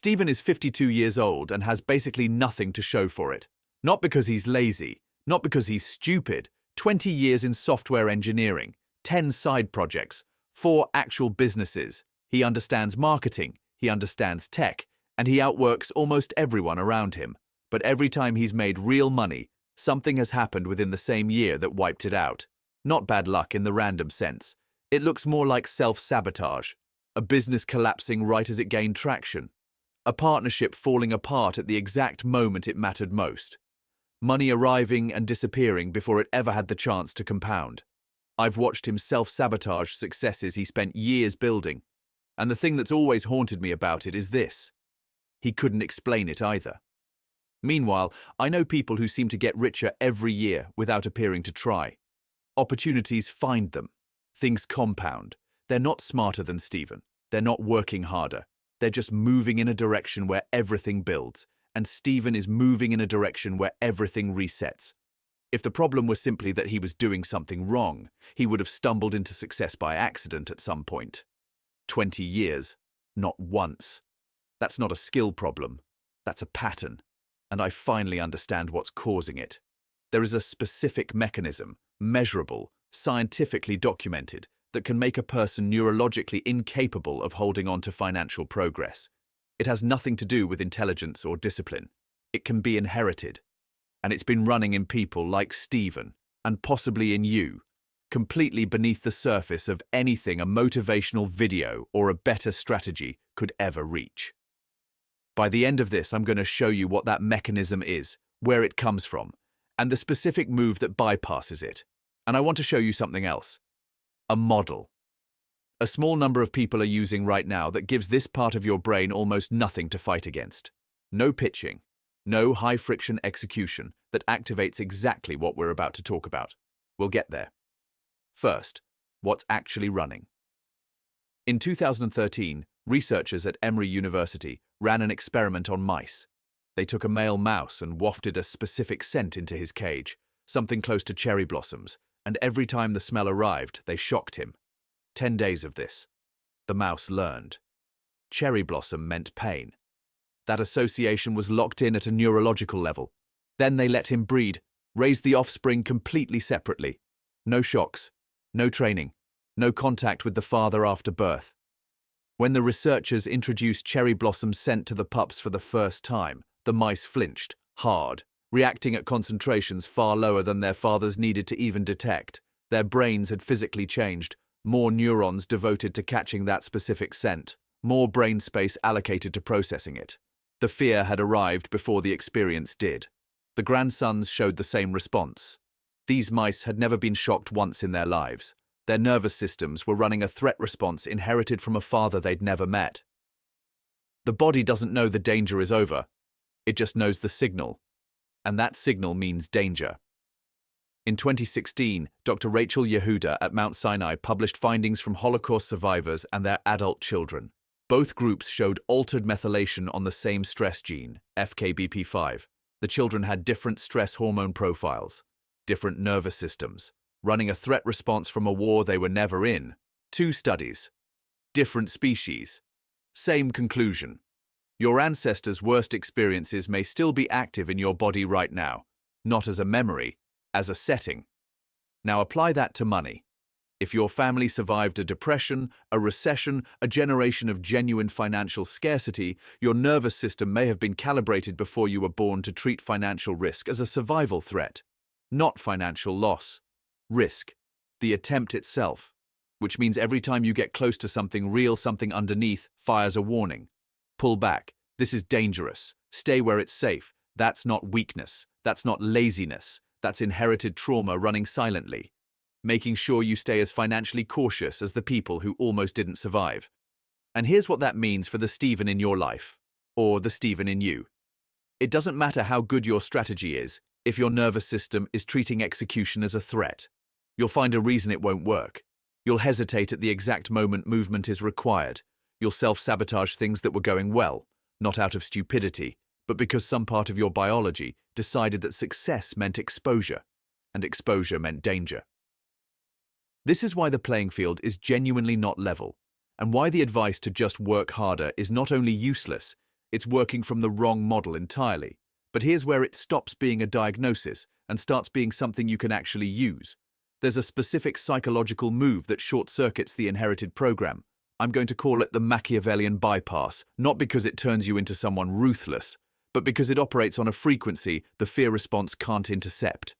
Stephen is 52 years old and has basically nothing to show for it. Not because he's lazy, not because he's stupid. 20 years in software engineering, 10 side projects, 4 actual businesses. He understands marketing, he understands tech, and he outworks almost everyone around him. But every time he's made real money, something has happened within the same year that wiped it out. Not bad luck in the random sense. It looks more like self-sabotage. A business collapsing right as it gained traction. A partnership falling apart at the exact moment it mattered most. Money arriving and disappearing before it ever had the chance to compound. I've watched him self-sabotage successes he spent years building. And the thing that's always haunted me about it is this. He couldn't explain it either. Meanwhile, I know people who seem to get richer every year without appearing to try. Opportunities find them. Things compound. They're not smarter than Stephen. They're not working harder. They're just moving in a direction where everything builds. And Stephen is moving in a direction where everything resets. If the problem was simply that he was doing something wrong, he would have stumbled into success by accident at some point. 20 years, not once. That's not a skill problem. That's a pattern. And I finally understand what's causing it. There is a specific mechanism, measurable, scientifically documented, that can make a person neurologically incapable of holding on to financial progress. It has nothing to do with intelligence or discipline. It can be inherited. And it's been running in people like Stephen, and possibly in you, completely beneath the surface of anything a motivational video or a better strategy could ever reach. By the end of this, I'm going to show you what that mechanism is, where it comes from, and the specific move that bypasses it. And I want to show you something else. A model. A small number of people are using right now that gives this part of your brain almost nothing to fight against. No pitching. No high-friction execution that activates exactly what we're about to talk about. We'll get there. First, what's actually running? In 2013, researchers at Emory University ran an experiment on mice. They took a male mouse and wafted a specific scent into his cage, something close to cherry blossoms, and every time the smell arrived, they shocked him. 10 days of this. The mouse learned. Cherry blossom meant pain. That association was locked in at a neurological level. Then they let him breed, raised the offspring completely separately. No shocks, no training, no contact with the father after birth. When the researchers introduced cherry blossom scent to the pups for the first time, the mice flinched, hard, reacting at concentrations far lower than their fathers needed to even detect. Their brains had physically changed, more neurons devoted to catching that specific scent, more brain space allocated to processing it. The fear had arrived before the experience did. The grandsons showed the same response. These mice had never been shocked once in their lives. Their nervous systems were running a threat response inherited from a father they'd never met. The body doesn't know the danger is over. It just knows the signal. And that signal means danger. In 2016, Dr. Rachel Yehuda at Mount Sinai published findings from Holocaust survivors and their adult children. Both groups showed altered methylation on the same stress gene, FKBP5. The children had different stress hormone profiles, different nervous systems, running a threat response from a war they were never in. 2 studies. Different species. Same conclusion. Your ancestors' worst experiences may still be active in your body right now, not as a memory, as a setting. Now apply that to money. If your family survived a depression, a recession, a generation of genuine financial scarcity, your nervous system may have been calibrated before you were born to treat financial risk as a survival threat, not financial loss. Risk, the attempt itself, which means every time you get close to something real, something underneath fires a warning. Pull back. This is dangerous. Stay where it's safe. That's not weakness. That's not laziness. That's inherited trauma running silently. Making sure you stay as financially cautious as the people who almost didn't survive. And here's what that means for the Stephen in your life, or the Stephen in you. It doesn't matter how good your strategy is, if your nervous system is treating execution as a threat. You'll find a reason it won't work. You'll hesitate at the exact moment movement is required. You'll self-sabotage things that were going well, not out of stupidity, but because some part of your biology decided that success meant exposure, and exposure meant danger. This is why the playing field is genuinely not level, and why the advice to just work harder is not only useless, It's working from the wrong model entirely. But here's where it stops being a diagnosis and starts being something you can actually use. There's a specific psychological move that short-circuits the inherited program. I'm going to call it the Machiavellian bypass, not because it turns you into someone ruthless, but because it operates on a frequency the fear response can't intercept.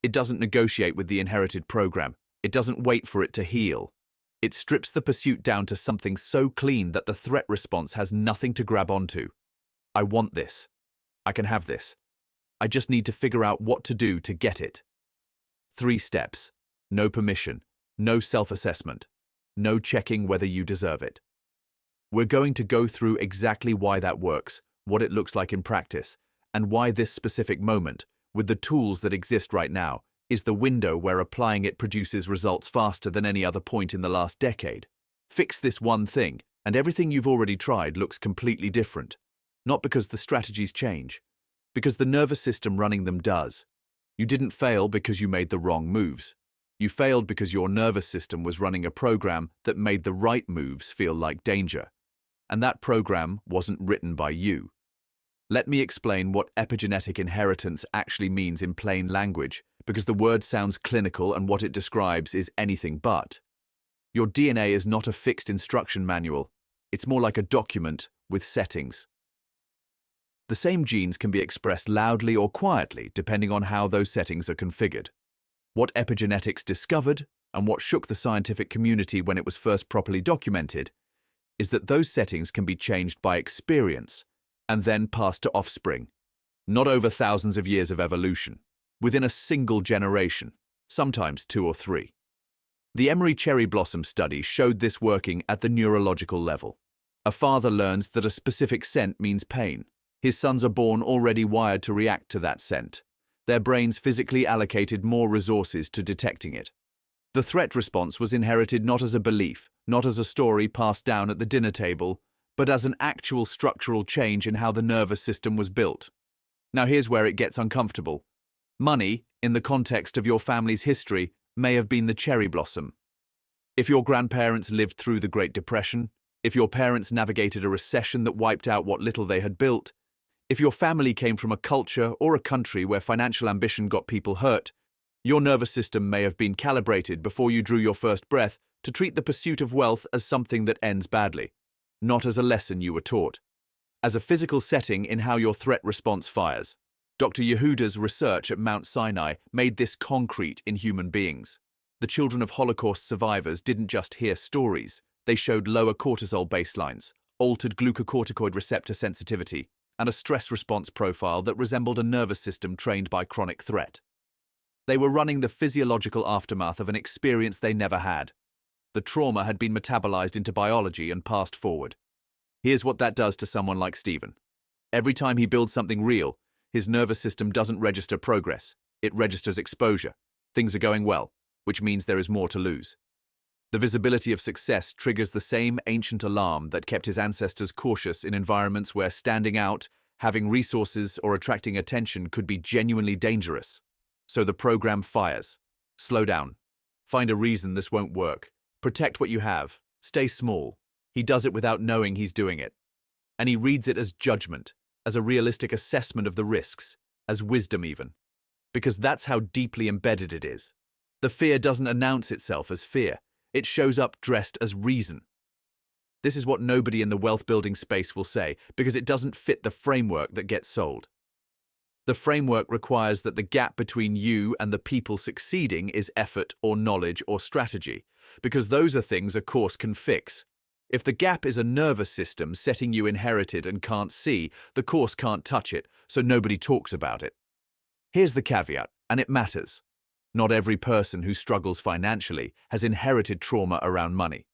It doesn't negotiate with the inherited program. It doesn't wait for it to heal. It strips the pursuit down to something so clean that the threat response has nothing to grab onto. I want this. I can have this. I just need to figure out what to do to get it. 3 steps. No permission. No self-assessment. No checking whether you deserve it. We're going to go through exactly why that works, what it looks like in practice, and why this specific moment, with the tools that exist right now, is the window where applying it produces results faster than any other point in the last decade. Fix this one thing, and everything you've already tried looks completely different. Not because the strategies change, because the nervous system running them does. You didn't fail because you made the wrong moves. You failed because your nervous system was running a program that made the right moves feel like danger. And that program wasn't written by you. Let me explain what epigenetic inheritance actually means in plain language, because the word sounds clinical and what it describes is anything but. Your DNA is not a fixed instruction manual. It's more like a document with settings. The same genes can be expressed loudly or quietly depending on how those settings are configured. What epigenetics discovered, and what shook the scientific community when it was first properly documented, is that those settings can be changed by experience and then passed to offspring, not over thousands of years of evolution, within a single generation, sometimes 2 or 3. The Emory cherry blossom study showed this working at the neurological level. A father learns that a specific scent means pain. His sons are born already wired to react to that scent. Their brains physically allocated more resources to detecting it. The threat response was inherited not as a belief, not as a story passed down at the dinner table, but as an actual structural change in how the nervous system was built. Now here's where it gets uncomfortable. Money, in the context of your family's history, may have been the cherry blossom. If your grandparents lived through the Great Depression, if your parents navigated a recession that wiped out what little they had built, if your family came from a culture or a country where financial ambition got people hurt, your nervous system may have been calibrated before you drew your first breath to treat the pursuit of wealth as something that ends badly, not as a lesson you were taught, as a physical setting in how your threat response fires. Dr. Yehuda's research at Mount Sinai made this concrete in human beings. The children of Holocaust survivors didn't just hear stories, they showed lower cortisol baselines, altered glucocorticoid receptor sensitivity, and a stress response profile that resembled a nervous system trained by chronic threat. They were running the physiological aftermath of an experience they never had. The trauma had been metabolized into biology and passed forward. Here's what that does to someone like Stephen. Every time he builds something real, his nervous system doesn't register progress. It registers exposure. Things are going well, which means there is more to lose. The visibility of success triggers the same ancient alarm that kept his ancestors cautious in environments where standing out, having resources, or attracting attention could be genuinely dangerous. So the program fires. Slow down. Find a reason this won't work. Protect what you have. Stay small. He does it without knowing he's doing it. And he reads it as judgment, as a realistic assessment of the risks, as wisdom even. Because that's how deeply embedded it is. The fear doesn't announce itself as fear. It shows up dressed as reason. This is what nobody in the wealth-building space will say, because it doesn't fit the framework that gets sold. The framework requires that the gap between you and the people succeeding is effort or knowledge or strategy, because those are things a course can fix. If the gap is a nervous system setting you inherited and can't see, the course can't touch it, so nobody talks about it. Here's the caveat, and it matters. Not every person who struggles financially has inherited trauma around money.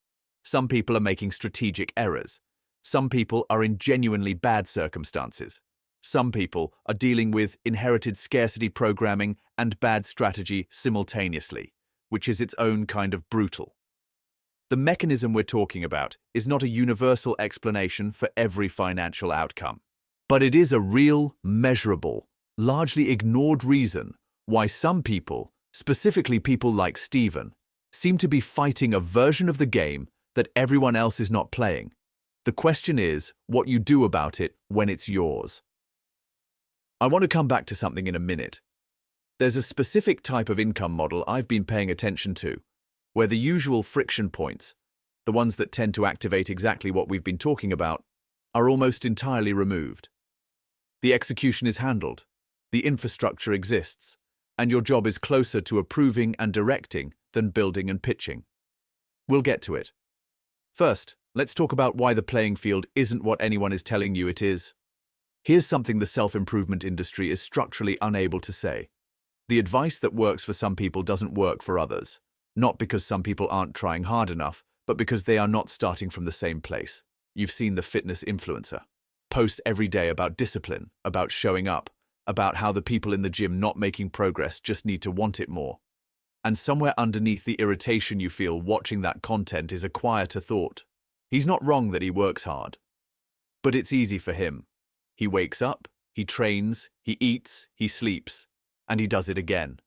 Some people are making strategic errors. Some people are in genuinely bad circumstances. Some people are dealing with inherited scarcity programming and bad strategy simultaneously, which is its own kind of brutal. The mechanism we're talking about is not a universal explanation for every financial outcome, but it is a real, measurable, largely ignored reason why some people, specifically people like Stephen, seem to be fighting a version of the game that everyone else is not playing. The question is what you do about it when it's yours. I want to come back to something in a minute. There's a specific type of income model I've been paying attention to, where the usual friction points, the ones that tend to activate exactly what we've been talking about, are almost entirely removed. The execution is handled, the infrastructure exists, and your job is closer to approving and directing than building and pitching. We'll get to it. First, let's talk about why the playing field isn't what anyone is telling you it is. Here's something the self-improvement industry is structurally unable to say. The advice that works for some people doesn't work for others, not because some people aren't trying hard enough, but because they are not starting from the same place. You've seen the fitness influencer post every day about discipline, about showing up, about how the people in the gym not making progress just need to want it more. And somewhere underneath the irritation you feel watching that content is a quieter thought. He's not wrong that he works hard. But it's easy for him. He wakes up, he trains, he eats, he sleeps, and he does it again.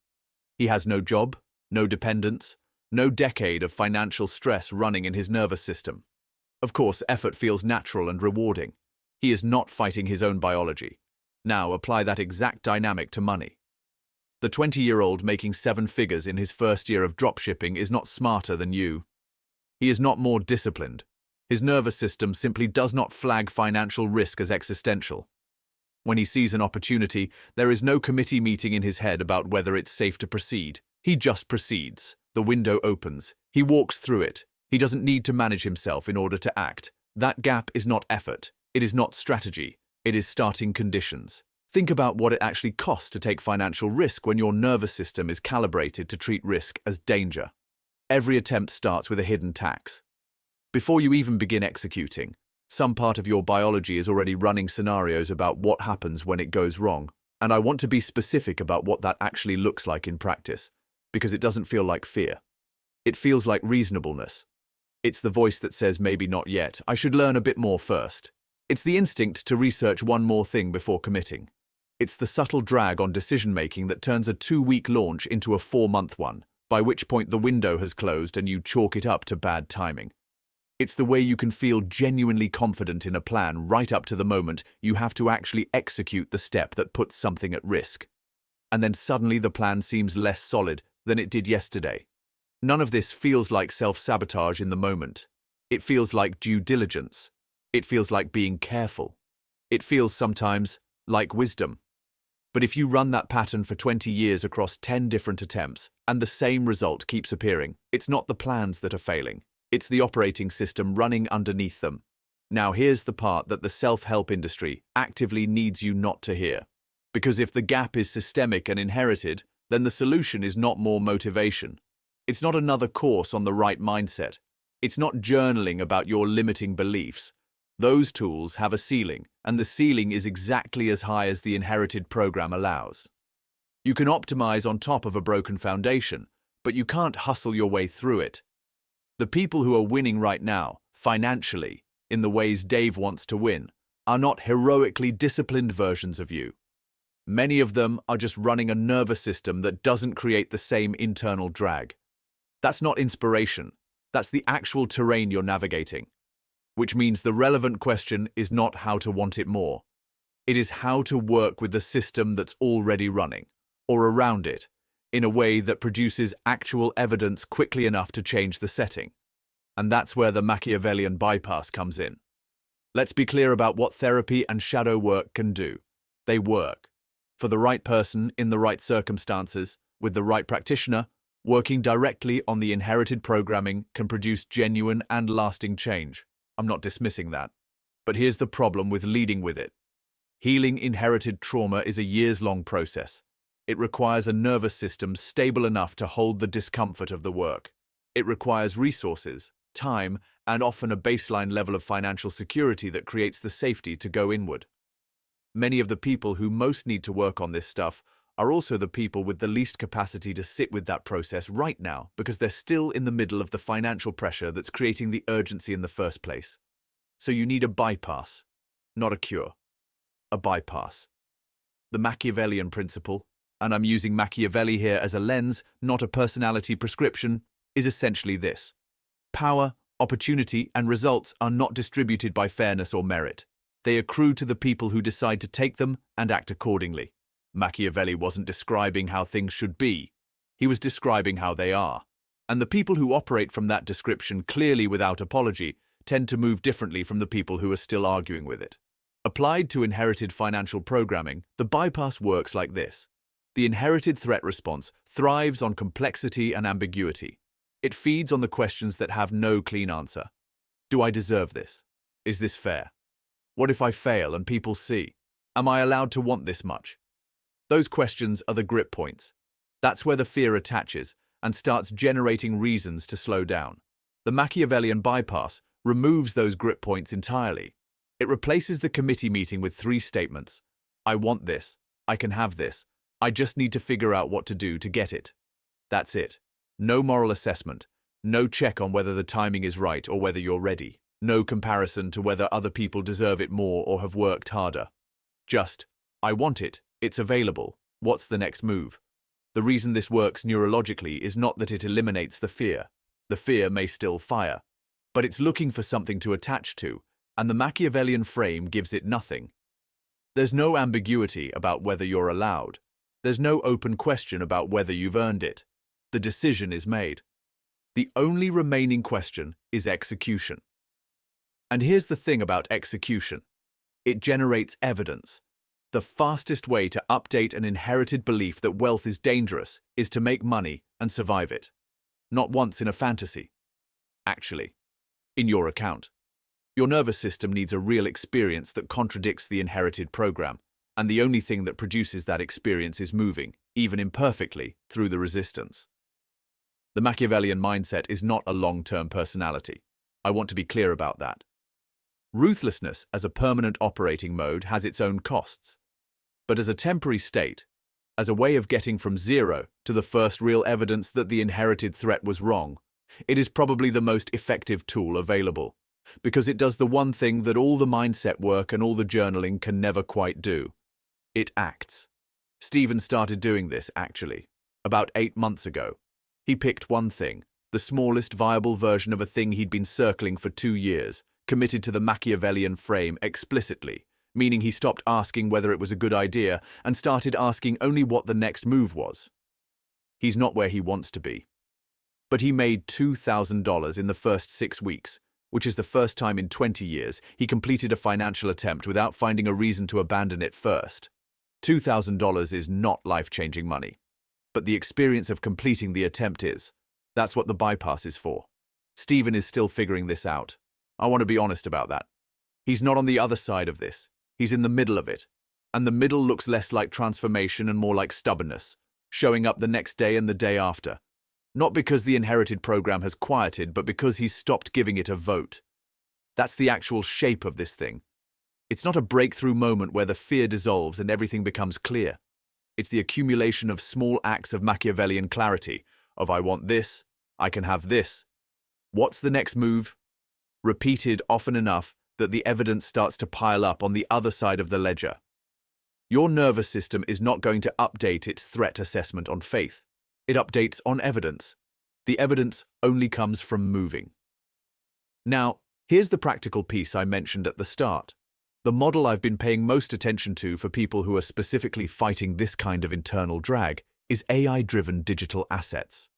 He has no job, no dependents, no decade of financial stress running in his nervous system. Of course, effort feels natural and rewarding. He is not fighting his own biology. Now apply that exact dynamic to money. The 20-year-old making 7 figures in his first year of dropshipping is not smarter than you. He is not more disciplined. His nervous system simply does not flag financial risk as existential. When he sees an opportunity, there is no committee meeting in his head about whether it's safe to proceed. He just proceeds. The window opens. He walks through it. He doesn't need to manage himself in order to act. That gap is not effort. It is not strategy. It is starting conditions. Think about what it actually costs to take financial risk when your nervous system is calibrated to treat risk as danger. Every attempt starts with a hidden tax. Before you even begin executing, some part of your biology is already running scenarios about what happens when it goes wrong. And I want to be specific about what that actually looks like in practice, because it doesn't feel like fear. It feels like reasonableness. It's the voice that says maybe not yet, I should learn a bit more first. It's the instinct to research one more thing before committing. It's the subtle drag on decision-making that turns a 2-week launch into a 4-month one, by which point the window has closed and you chalk it up to bad timing. It's the way you can feel genuinely confident in a plan right up to the moment you have to actually execute the step that puts something at risk. And then suddenly the plan seems less solid than it did yesterday. None of this feels like self-sabotage in the moment. It feels like due diligence. It feels like being careful. It feels sometimes like wisdom. But if you run that pattern for 20 years across 10 different attempts and the same result keeps appearing, it's not the plans that are failing. It's the operating system running underneath them. Now here's the part that the self-help industry actively needs you not to hear. Because if the gap is systemic and inherited, then the solution is not more motivation. It's not another course on the right mindset. It's not journaling about your limiting beliefs. Those tools have a ceiling, and the ceiling is exactly as high as the inherited program allows. You can optimize on top of a broken foundation, but you can't hustle your way through it. The people who are winning right now, financially, in the ways Dave wants to win, are not heroically disciplined versions of you. Many of them are just running a nervous system that doesn't create the same internal drag. That's not inspiration. That's the actual terrain you're navigating. Which means the relevant question is not how to want it more. It is how to work with the system that's already running, or around it, in a way that produces actual evidence quickly enough to change the setting. And that's where the Machiavellian bypass comes in. Let's be clear about what therapy and shadow work can do. They work. For the right person, in the right circumstances, with the right practitioner, working directly on the inherited programming can produce genuine and lasting change. I'm not dismissing that. But here's the problem with leading with it. Healing inherited trauma is a years-long process. It requires a nervous system stable enough to hold the discomfort of the work. It requires resources, time, and often a baseline level of financial security that creates the safety to go inward. Many of the people who most need to work on this stuff are also the people with the least capacity to sit with that process right now because they're still in the middle of the financial pressure that's creating the urgency in the first place. So you need a bypass, not a cure. A bypass. The Machiavellian principle, and I'm using Machiavelli here as a lens, not a personality prescription, is essentially this. Power Opportunity and results are not distributed by fairness or merit. They accrue to the people who decide to take them and act accordingly. Machiavelli wasn't describing how things should be. He was describing how they are. And the people who operate from that description clearly without apology tend to move differently from the people who are still arguing with it. Applied to inherited financial programming, the bypass works like this. The inherited threat response thrives on complexity and ambiguity. It feeds on the questions that have no clean answer. Do I deserve this? Is this fair? What if I fail and people see? Am I allowed to want this much? Those questions are the grip points. That's where the fear attaches and starts generating reasons to slow down. The Machiavellian bypass removes those grip points entirely. It replaces the committee meeting with 3 statements. I want this. I can have this. I just need to figure out what to do to get it. That's it. No moral assessment. No check on whether the timing is right or whether you're ready. No comparison to whether other people deserve it more or have worked harder. Just, I want it. It's available. What's the next move? The reason this works neurologically is not that it eliminates the fear. The fear may still fire. But it's looking for something to attach to, and the Machiavellian frame gives it nothing. There's no ambiguity about whether you're allowed. There's no open question about whether you've earned it. The decision is made. The only remaining question is execution. And here's the thing about execution. It generates evidence. The fastest way to update an inherited belief that wealth is dangerous is to make money and survive it. Not once in a fantasy. Actually, in your account. Your nervous system needs a real experience that contradicts the inherited program, and the only thing that produces that experience is moving, even imperfectly, through the resistance. The Machiavellian mindset is not a long-term personality. I want to be clear about that. Ruthlessness as a permanent operating mode has its own costs. But as a temporary state, as a way of getting from zero to the first real evidence that the inherited threat was wrong, it is probably the most effective tool available, because it does the one thing that all the mindset work and all the journaling can never quite do. It acts. Stephen started doing this, actually, about 8 months ago. He picked one thing, the smallest viable version of a thing he'd been circling for 2 years, committed to the Machiavellian frame explicitly, meaning he stopped asking whether it was a good idea and started asking only what the next move was. He's not where he wants to be. But he made $2,000 in the first 6 weeks, which is the first time in 20 years he completed a financial attempt without finding a reason to abandon it first. $2,000 is not life-changing money, but the experience of completing the attempt is. That's what the bypass is for. Stephen is still figuring this out. I want to be honest about that. He's not on the other side of this. He's in the middle of it. And the middle looks less like transformation and more like stubbornness, showing up the next day and the day after. Not because the inherited program has quieted, but because he's stopped giving it a vote. That's the actual shape of this thing. It's not a breakthrough moment where the fear dissolves and everything becomes clear. It's the accumulation of small acts of Machiavellian clarity, of I want this, I can have this. What's the next move? Repeated often enough that the evidence starts to pile up on the other side of the ledger. Your nervous system is not going to update its threat assessment on faith. It updates on evidence. The evidence only comes from moving. Now, here's the practical piece I mentioned at the start. The model I've been paying most attention to for people who are specifically fighting this kind of internal drag is AI-driven digital assets.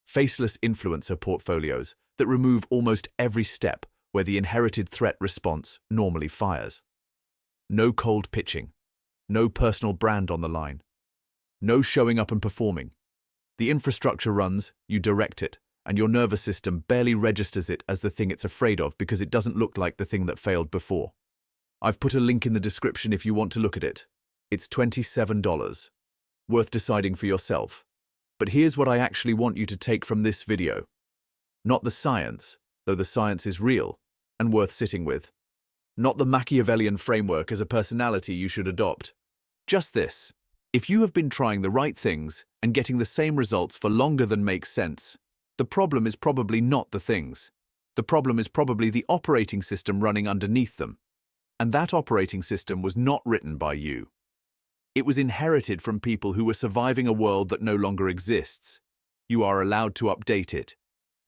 Faceless influencer portfolios that remove almost every step where the inherited threat response normally fires. No cold pitching. No personal brand on the line. No showing up and performing. The infrastructure runs, you direct it, and your nervous system barely registers it as the thing it's afraid of because it doesn't look like the thing that failed before. I've put a link in the description if you want to look at it. It's $27. Worth deciding for yourself. But here's what I actually want you to take from this video. Not the science, though the science is real and worth sitting with. Not the Machiavellian framework as a personality you should adopt. Just this. If you have been trying the right things and getting the same results for longer than makes sense, the problem is probably not the things. The problem is probably the operating system running underneath them. And that operating system was not written by you. It was inherited from people who were surviving a world that no longer exists. You are allowed to update it.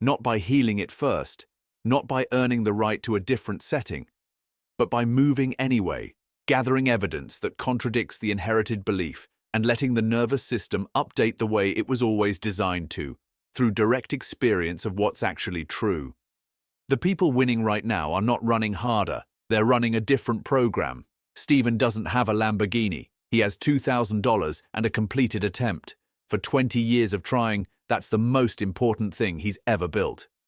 Not by healing it first, not by earning the right to a different setting, but by moving anyway, gathering evidence that contradicts the inherited belief and letting the nervous system update the way it was always designed to, through direct experience of what's actually true. The people winning right now are not running harder, they're running a different program. Stephen doesn't have a Lamborghini. He has $2,000 and a completed attempt. For 20 years of trying, that's the most important thing he's ever built.